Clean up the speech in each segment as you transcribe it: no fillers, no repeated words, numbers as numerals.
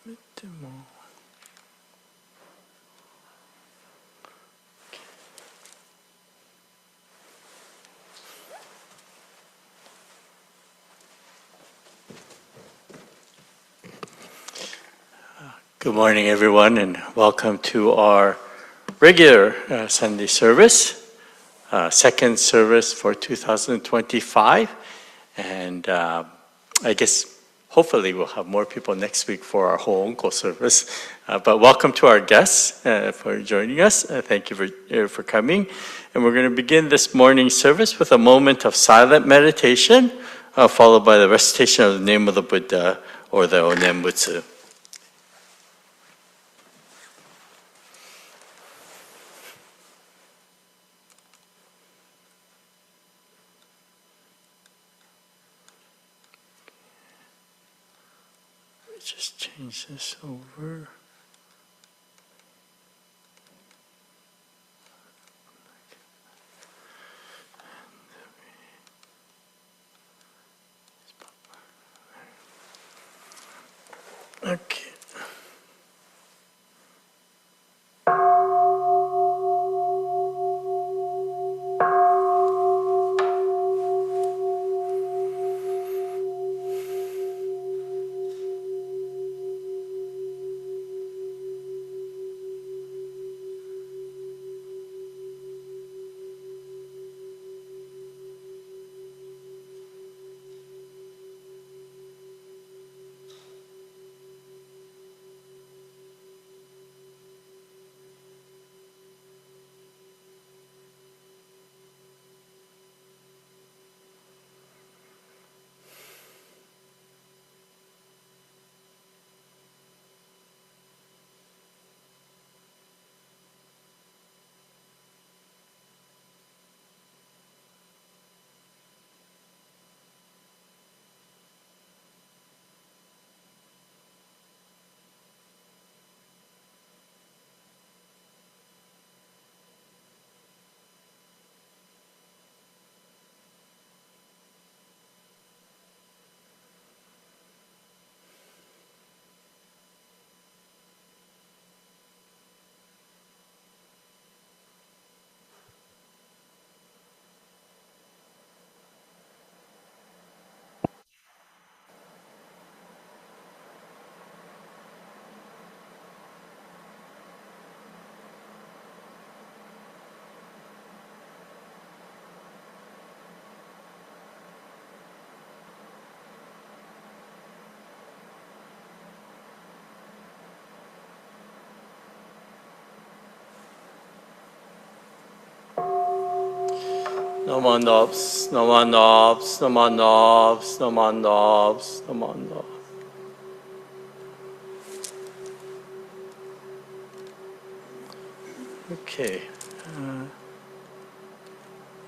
Good morning, everyone, and welcome to our regular Sunday service, second service for 2025. And I guess hopefully we'll have more people next week for our whole Uncle service. But welcome to our guests for joining us. Thank you for coming. And we're going to begin this morning's service with a moment of silent meditation, followed by the recitation of the name of the Buddha, or the Onenbutsu. Just change this over. Okay. No more knobs, no more knobs, no more knobs, no more knobs, no more knobs. Okay.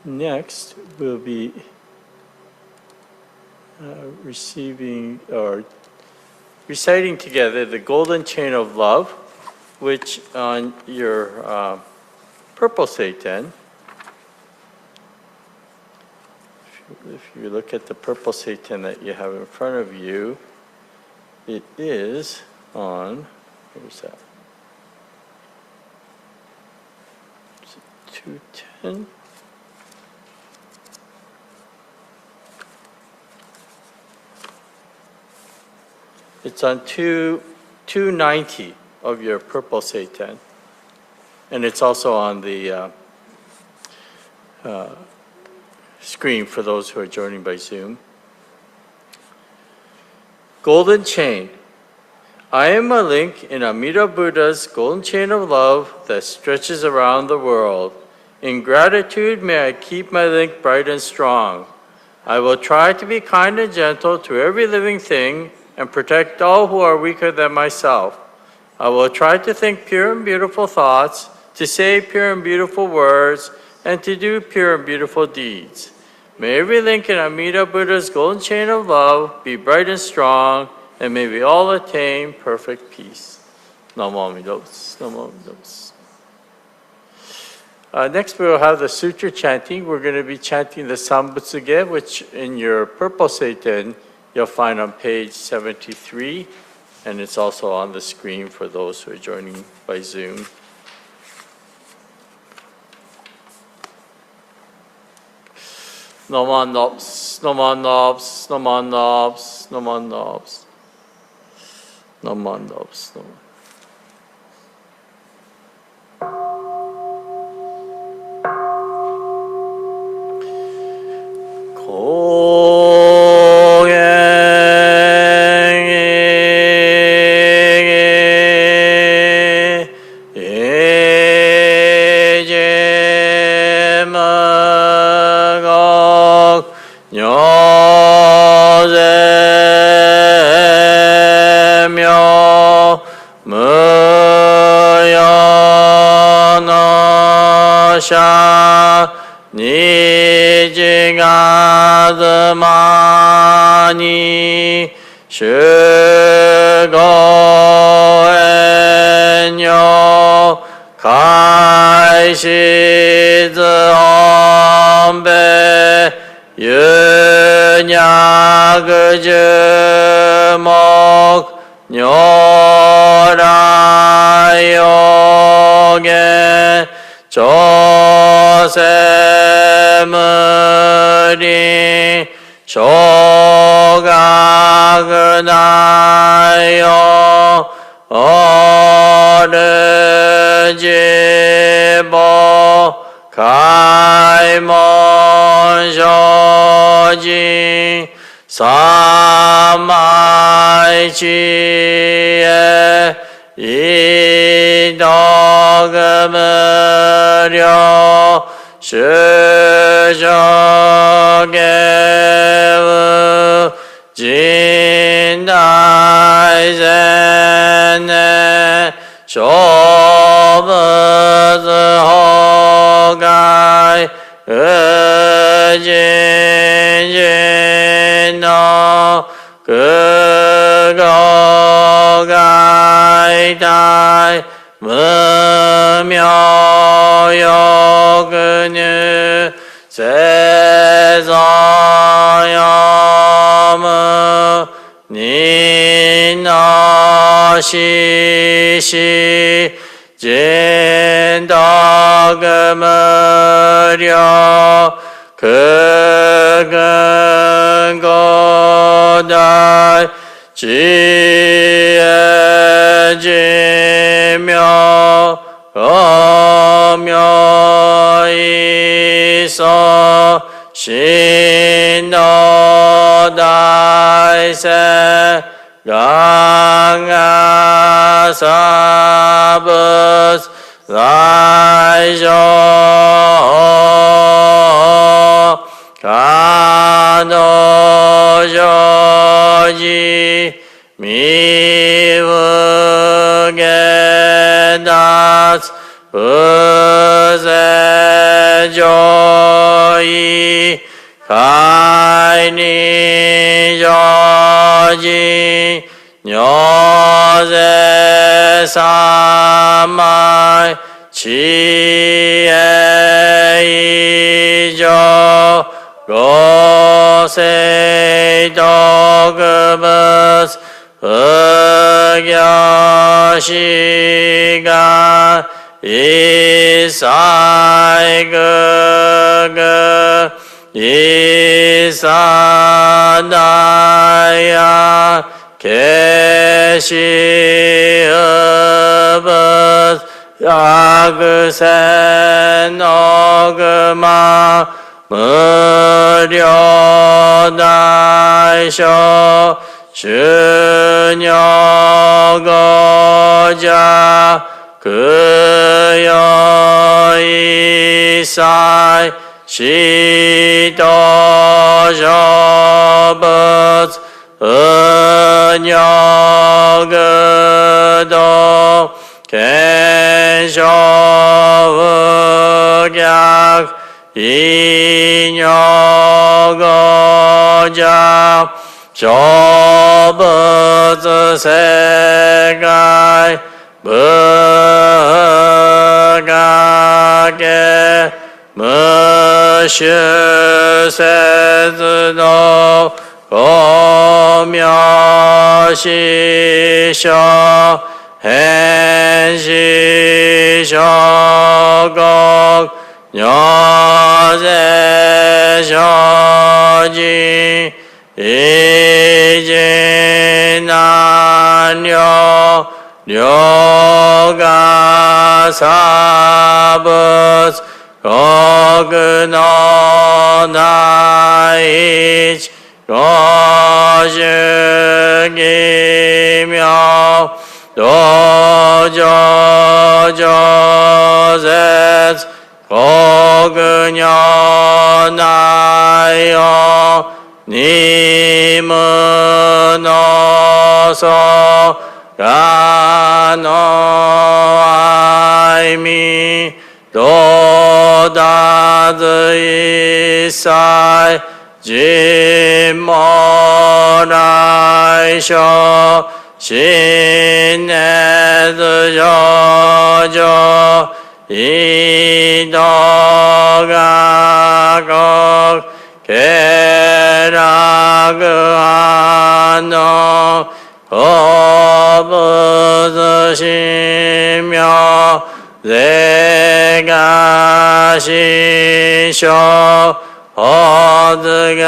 Next, we'll be receiving or reciting together the Golden Chain of Love, which on your purple seitan, if you look at the purple seitan that you have in front of you, it is on, where's that? Is it 210? It's on 290 of your purple seitan. And it's also on the screen for those who are joining by Zoom. Golden Chain. I am a link in Amida Buddha's golden chain of love that stretches around the world. In gratitude, may I keep my link bright and strong. I will try to be kind and gentle to every living thing and protect all who are weaker than myself. I will try to think pure and beautiful thoughts, to say pure and beautiful words, and to do pure and beautiful deeds. May every link in Amida Buddha's golden chain of love be bright and strong, and may we all attain perfect peace. Namo Amida Butsu. Namo Amida Butsu. Next, we will have the sutra chanting. We're going to be chanting the Sambutsuge, which in your purple seitan you'll find on page 73 and it's also on the screen for those who are joining by Zoom. Noman nobs, noman nobs, noman nobs, noman nobs, noman nobs, noman. 니지가드마니 슈고엔요 가이시즈엄베 윤야그즈목 뇨라요겐 조세무리 조각나요 어르지보 가이몬쇼지 사마이지에 이덕무려 슈저게우 진다이제네 쇼부즈호가이 의진진노 그거가이다이 무묘요근유 세서여무 니너시시 진덕무려 그근고다이 지혜지며 어묘이서 신노다이세 강아사부스 라이쇼 간호조지 미우게다스 부세조이 가이니조지 뇨세사마이 지혜이조 고세이도그브스 의교시간 이사이그그 이사다야 계시읍은 야그센노그마 무료다이쇼 주녀거자 그여이사이 시도쇼붓 은여그도 겐쇼흑약 인여거자 쇼붓 세가이 무가게 무슈세즈도 고묘 시쇼 hen시쇼곡 녀세쇼지 이진난요 료가사붓 거그너나이치 거시기며 도저저셋 거그녀나여 님은 어서 가노아이미 도다드이사이 짐모라이쇼 신내드저저 이도가곡 게라그하노 거부드시며 내가 시쇼 어드가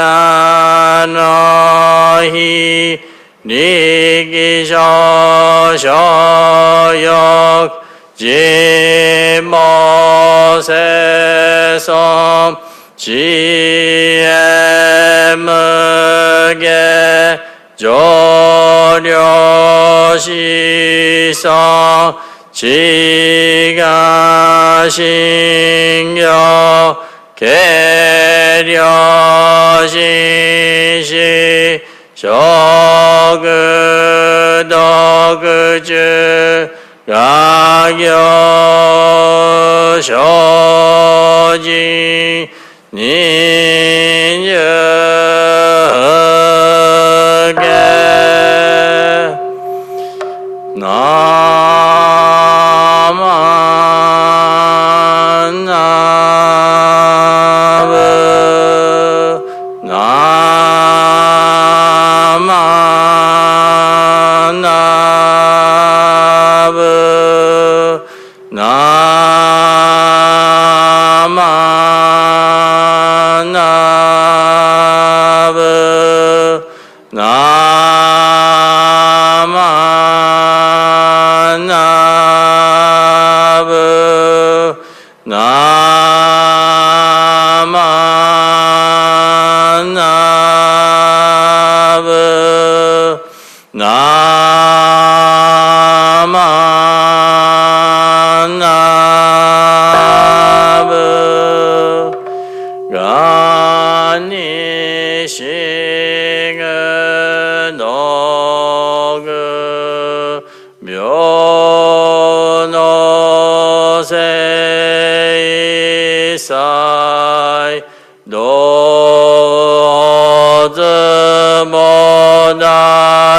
너희 니기쇼쇼역 지모세섬 지혜무게 조려시성 지가신겨 계려신시 쇼그덕그즈 가교쇼지 니녀게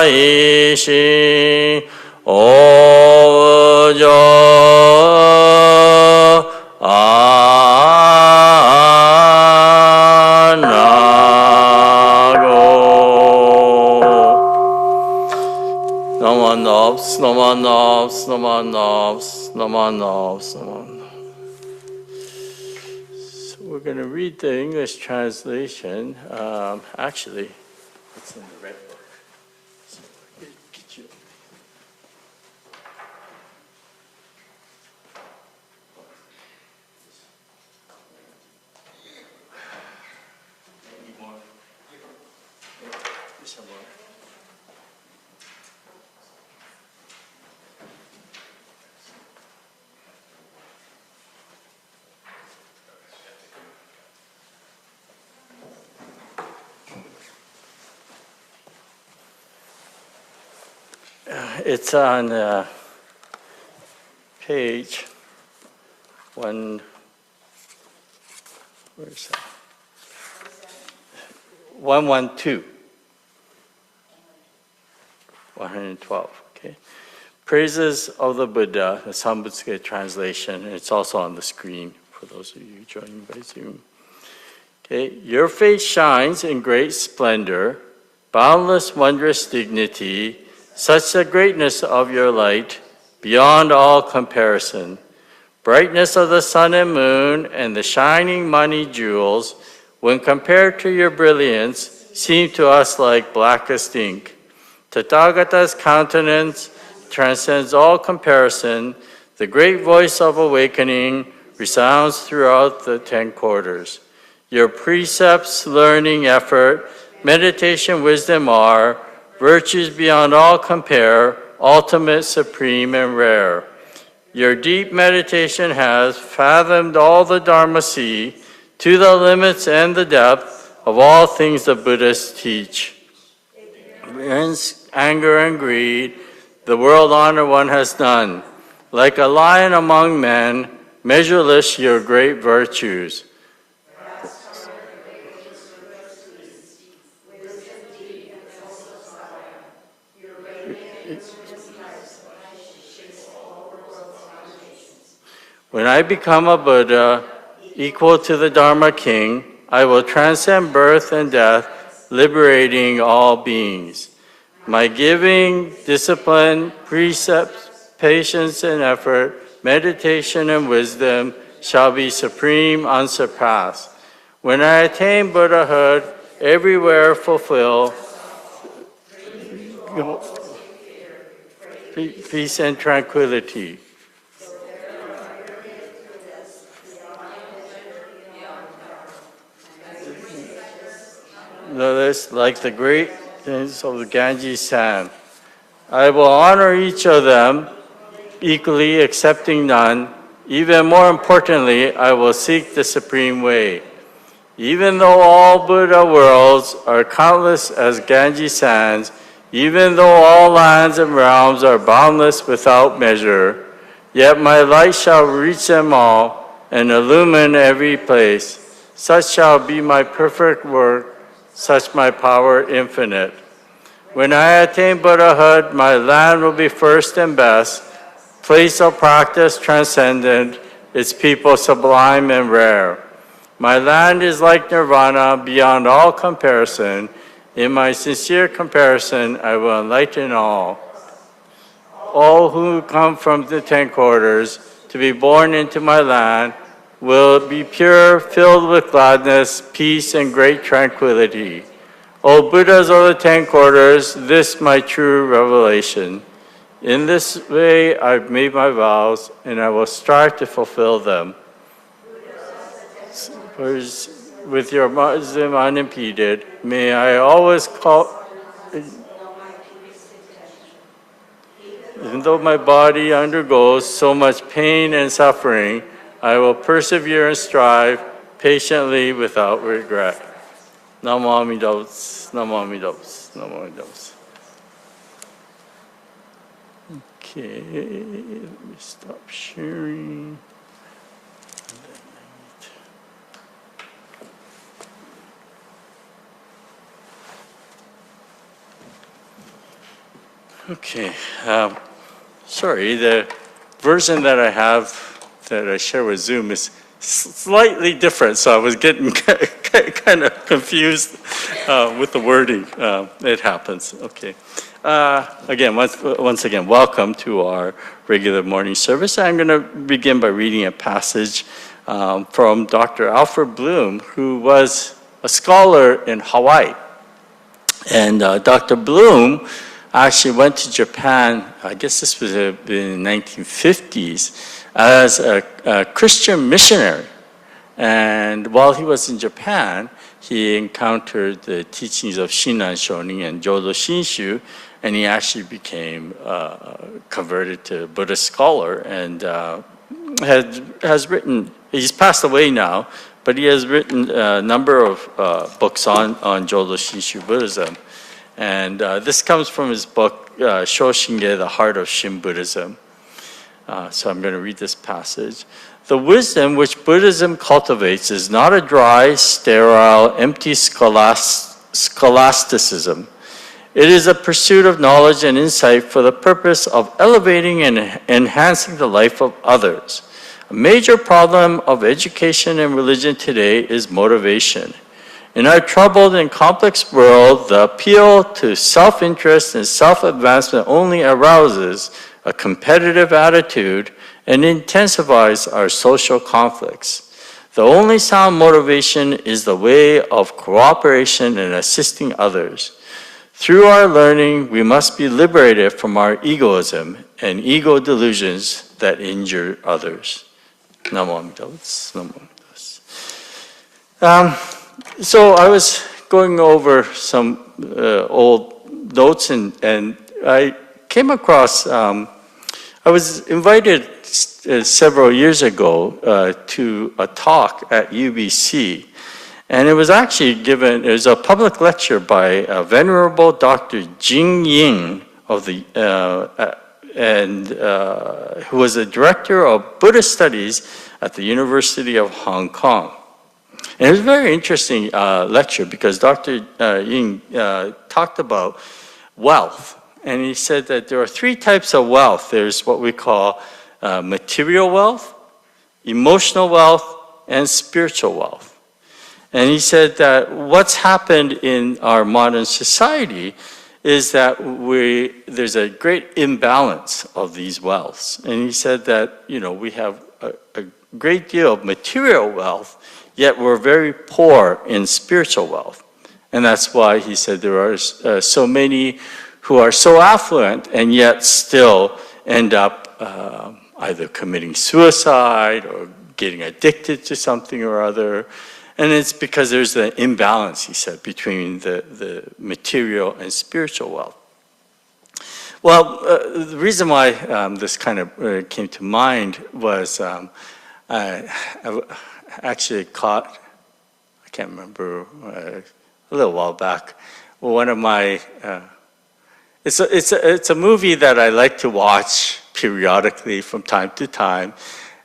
이신 오저 안하고 너만 없. So we're going to read the English translation. Actually, it's in the red book. It's on page 112. 112, okay. Praises of the Buddha, the Sambutsuke translation. It's also on the screen for those of you joining by Zoom. Okay, your face shines in great splendor, boundless wondrous dignity, Such the greatness of your light, beyond all comparison. Brightness of the sun and moon and the shining money jewels, when compared to your brilliance, seem to us like blackest ink. Tathagata's countenance transcends all comparison. The great voice of awakening resounds throughout the 10 quarters. Your precepts, learning, effort, meditation, wisdom are virtues beyond all compare, ultimate, supreme, and rare. Your deep meditation has fathomed all the Dharma sea to the limits and the depth of all things the Buddhists teach. Ignorance, anger, and greed, the world honor one has none. Like a lion among men, measureless your great virtues. When I become a Buddha, equal to the Dharma King, I will transcend birth and death, liberating all beings. My giving, discipline, precepts, patience and effort, meditation and wisdom shall be supreme, unsurpassed. When I attain Buddhahood, everywhere fulfill peace and tranquility. Like the great things of the Ganges sand. I will honor each of them, equally accepting none. Even more importantly, I will seek the supreme way. Even though all Buddha worlds are countless as Ganges sands, even though all lands and realms are boundless without measure, yet my light shall reach them all and illumine every place. Such shall be my perfect work, such my power infinite. When I attain Buddhahood, my land will be first and best, place of practice transcendent, its people sublime and rare. My land is like nirvana beyond all comparison. In my sincere comparison, I will enlighten all. All who come from the 10 quarters to be born into my land will be pure, filled with gladness, peace, and great tranquility. O Buddhas of the 10 quarters, this my true revelation. In this way, I've made my vows, and I will strive to fulfill them. With your wisdom unimpeded, may I always call, even though my body undergoes so much pain and suffering, I will persevere and strive patiently without regret. Namo Amida Butsu, Namo Amida Butsu, Namo Amida Butsu. Okay, let me stop sharing. Okay, sorry, the version that I have that I share with Zoom is slightly different, so I was getting kind of confused with the wording. It happens, okay. Again, once again, welcome to our regular morning service. I'm going to begin by reading a passage from Dr. Alfred Bloom, who was a scholar in Hawaii. And Dr. Bloom actually went to Japan, I guess this was in the 1950s, as a Christian missionary. And while he was in Japan, he encountered the teachings of Shinran Shonin and Jodo Shinshu, and he actually became converted to Buddhist scholar and has written, he's passed away now, but he has written a number of books on Jodo Shinshu Buddhism. And this comes from his book, Shoshinge, The Heart of Shin Buddhism. So I'm going to read this passage. The wisdom which Buddhism cultivates is not a dry, sterile, empty scholasticism. It is a pursuit of knowledge and insight for the purpose of elevating and enhancing the life of others. A major problem of education and religion today is motivation. In our troubled and complex world, the appeal to self-interest and self-advancement only arouses a competitive attitude and intensifies our social conflicts. The only sound motivation is the way of cooperation and assisting others. Through our learning, we must be liberated from our egoism and ego delusions that injure others. Namo Amida Butsu, Namo Amida Butsu. So I was going over some old notes and I came across, I was invited several years ago to a talk at UBC. And it was actually given, it was a public lecture by Venerable Dr. Jing Ying of the, who was the director of Buddhist studies at the University of Hong Kong. And it was a very interesting lecture because Dr. Ying talked about wealth. And he said that there are three types of wealth. There's what we call material wealth, emotional wealth, and spiritual wealth. And he said that what's happened in our modern society is that there's a great imbalance of these wealths. And he said that, you know, we have a great deal of material wealth, yet we're very poor in spiritual wealth. And that's why he said there are so many who are so affluent and yet still end up either committing suicide or getting addicted to something or other. And it's because there's an imbalance, he said, between the material and spiritual wealth. Well, the reason why this kind of came to mind was I actually caught, I can't remember, a little while back, one of my, it's a movie that I like to watch periodically from time to time.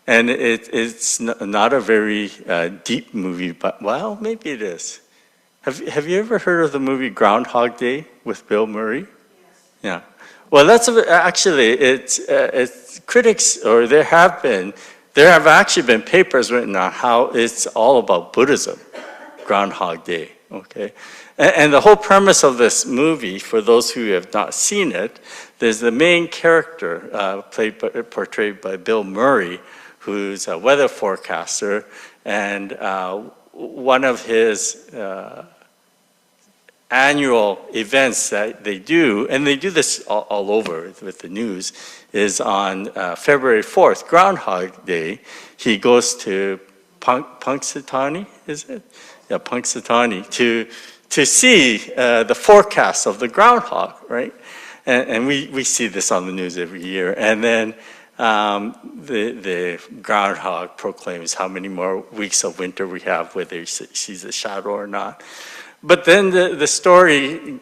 And it's not a very deep movie, but, well, maybe it is. Have you ever heard of the movie Groundhog Day with Bill Murray? Yes. Yeah. Well, that's actually, it's critics, or there have actually been papers written on how it's all about Buddhism, Groundhog Day, okay? And the whole premise of this movie, for those who have not seen it, there's the main character portrayed by Bill Murray, who's a weather forecaster, and one of his annual events that they do, and they do this all over with the news, is on February 4th, Groundhog Day. He goes to Punxsutawney, is it? Yeah, Punxsutawney, to see the forecast of the groundhog, right? And we see this on the news every year. And then the groundhog proclaims how many more weeks of winter we have, whether he sees a shadow or not. But then the story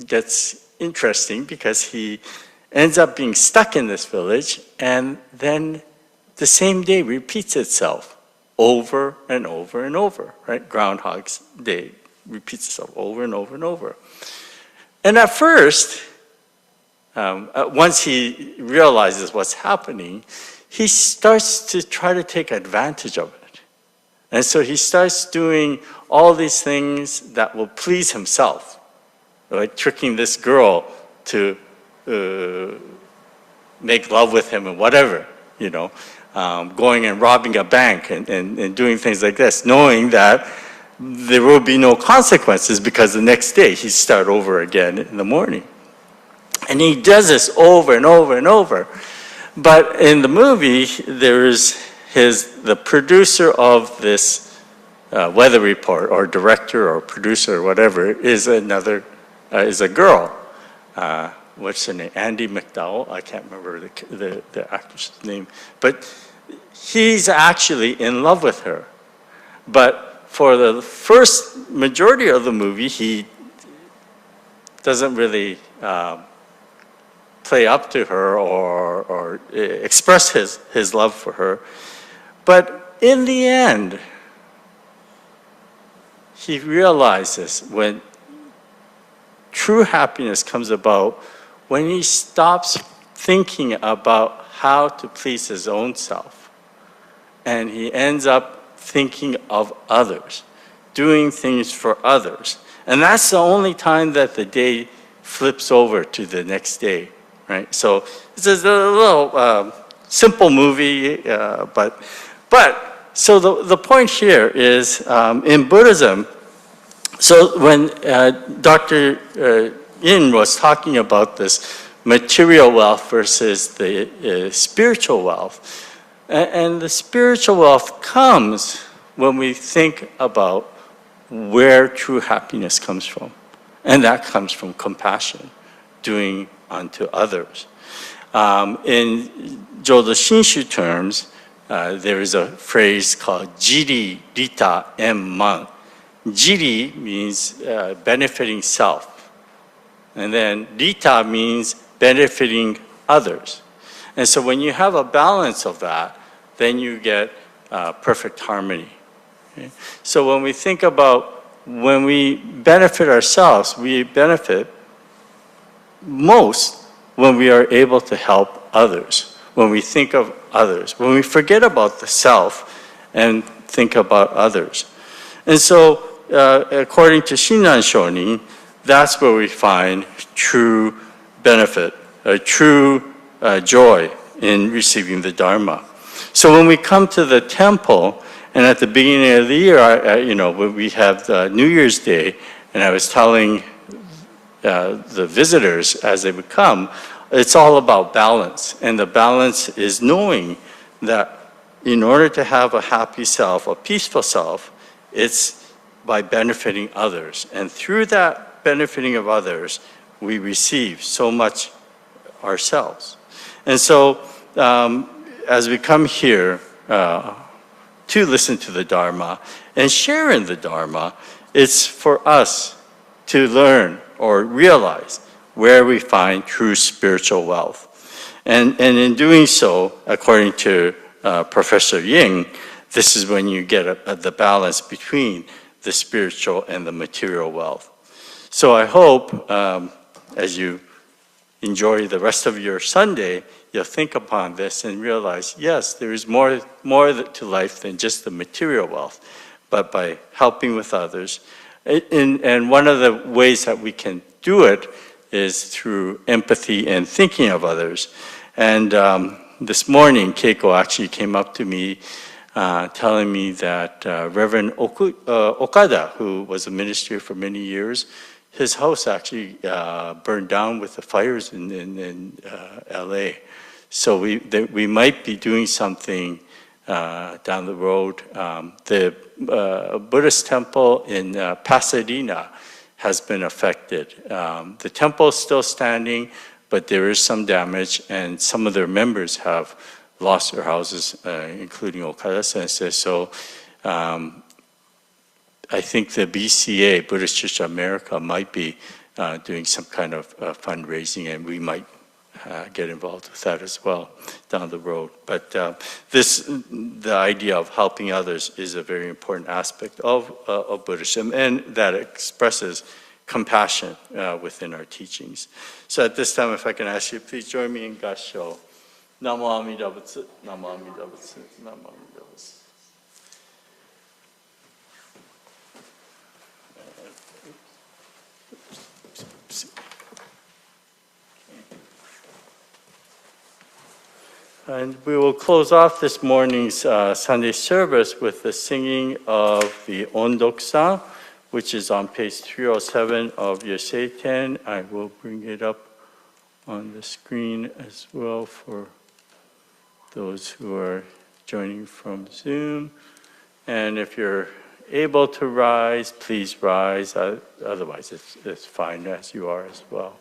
gets interesting because he ends up being stuck in this village, and then the same day repeats itself over and over and over, right? Groundhog's Day repeats itself over and over and over. And at first, once he realizes what's happening, he starts to try to take advantage of it. And so he starts doing all these things that will please himself, like tricking this girl to make love with him and whatever, you know, going and robbing a bank and doing things like this, knowing that there will be no consequences because the next day he'd start over again in the morning. And he does this over and over and over. But in the movie, there is the producer of this weather report, or director or producer or whatever, is a girl. What's her name? Andy McDowell. I can't remember the actress's name. But he's actually in love with her. But for the first majority of the movie, he doesn't really play up to her or express his love for her. But in the end, he realizes when true happiness comes about, when he stops thinking about how to please his own self, and he ends up thinking of others. doing things for others. And that's the only time that the day flips over to the next day, right? So it's a little simple movie, but so the point here is in Buddhism, so when Dr. Yin was talking about this material wealth versus the spiritual wealth, and the spiritual wealth comes when we think about where true happiness comes from. And that comes from compassion, doing unto others. In Jodo Shinshu terms, there is a phrase called jiri, rita, and man. Jiri means benefiting self. And then rita means benefiting others. And so when you have a balance of that, then you get perfect harmony. Okay? So when we think about when we benefit ourselves, we benefit most when we are able to help others, when we think of others, when we forget about the self and think about others. And so, according to Shinran Shonin, that's where we find true benefit, true joy in receiving the Dharma. So when we come to the temple, and at the beginning of the year, we have New Year's Day, and I was telling the visitors as they would come, it's all about balance. And the balance is knowing that in order to have a happy self, a peaceful self, it's by benefiting others. And through that benefiting of others, we receive so much ourselves. And so as we come here, to listen to the Dharma and share in the Dharma, it's for us to learn or realize where we find true spiritual wealth. And in doing so, according to Professor Ying, this is when you get the balance between the spiritual and the material wealth. So I hope as you enjoy the rest of your Sunday, you'll think upon this and realize, yes, there is more to life than just the material wealth, but by helping with others. And one of the ways that we can do it is through empathy and thinking of others. And this morning, Keiko actually came up to me telling me that Reverend Okada, who was a minister for many years, his house actually burned down with the fires in LA. So we might be doing something down the road. The Buddhist temple in Pasadena has been affected. The temple is still standing, but there is some damage, and some of their members have lost their houses, including Okada Sensei. So I think the BCA, Buddhist Church of America, might be doing some kind of fundraising, and we might get involved with that as well down the road. But the idea of helping others is a very important aspect of Buddhism, and that expresses compassion within our teachings. So at this time, if I can ask you, please join me in Gassho. Namo Amida Butsu, Namo Amida Butsu, Namo Amida Butsu. And we will close off this morning's Sunday service with the singing of the Ondoksa, which is on page 307 of your Seiten. I will bring it up on the screen as well for those who are joining from Zoom. And if you're able to rise, please rise. Otherwise, it's fine as you are as well.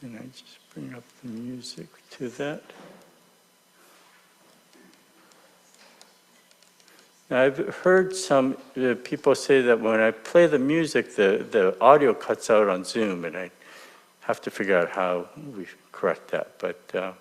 And I just bring up the music to that. Now, I've heard some people say that when I play the music, the audio cuts out on Zoom, and I have to figure out how we correct that. But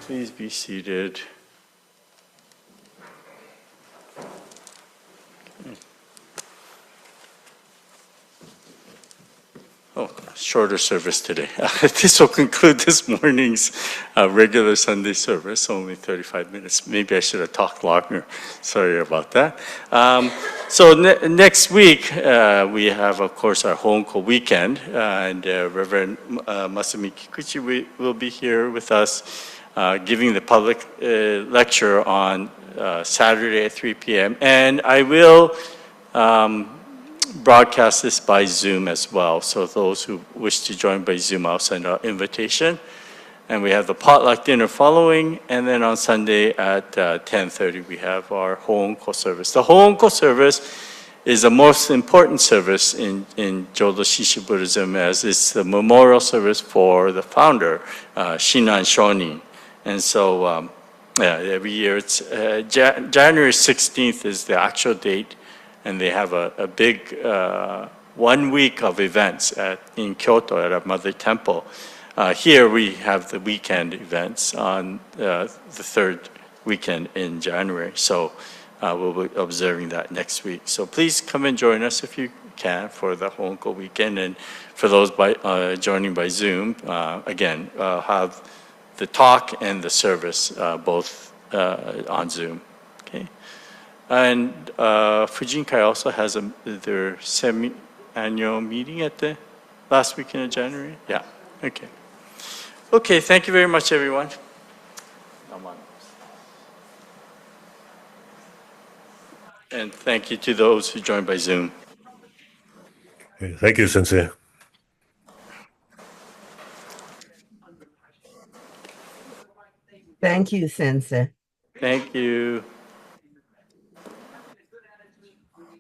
Please be seated. Oh, shorter service today. This will conclude this morning's regular Sunday service, only 35 minutes. Maybe I should have talked longer. Sorry about that. So next week, we have, of course, our Honko weekend, and Reverend Masumi Kikuchi will be here with us, giving the public lecture on Saturday at 3 p.m. And I will broadcast this by Zoom as well. So those who wish to join by Zoom, I'll send out invitation. And we have the potluck dinner following, and then on Sunday at 10:30 we have our Hoonko service. The Hoonko service is the most important service in Jodo Shishi Buddhism, as it's the memorial service for the founder, Shinan Shonin. And so every year it's January 16th is the actual date. And they have a big 1 week of events in Kyoto at our mother temple. Here we have the weekend events on the third weekend in January. So we'll be observing that next week. So please come and join us if you can for the Honko weekend. And for those joining by Zoom, again, have the talk and the service both on Zoom. Okay. And Fujinkai also has their semi-annual meeting at the last weekend of January. Yeah, okay. Okay, thank you very much, everyone. And thank you to those who joined by Zoom. Thank you, Sensei. Thank you, Sensei. Thank you.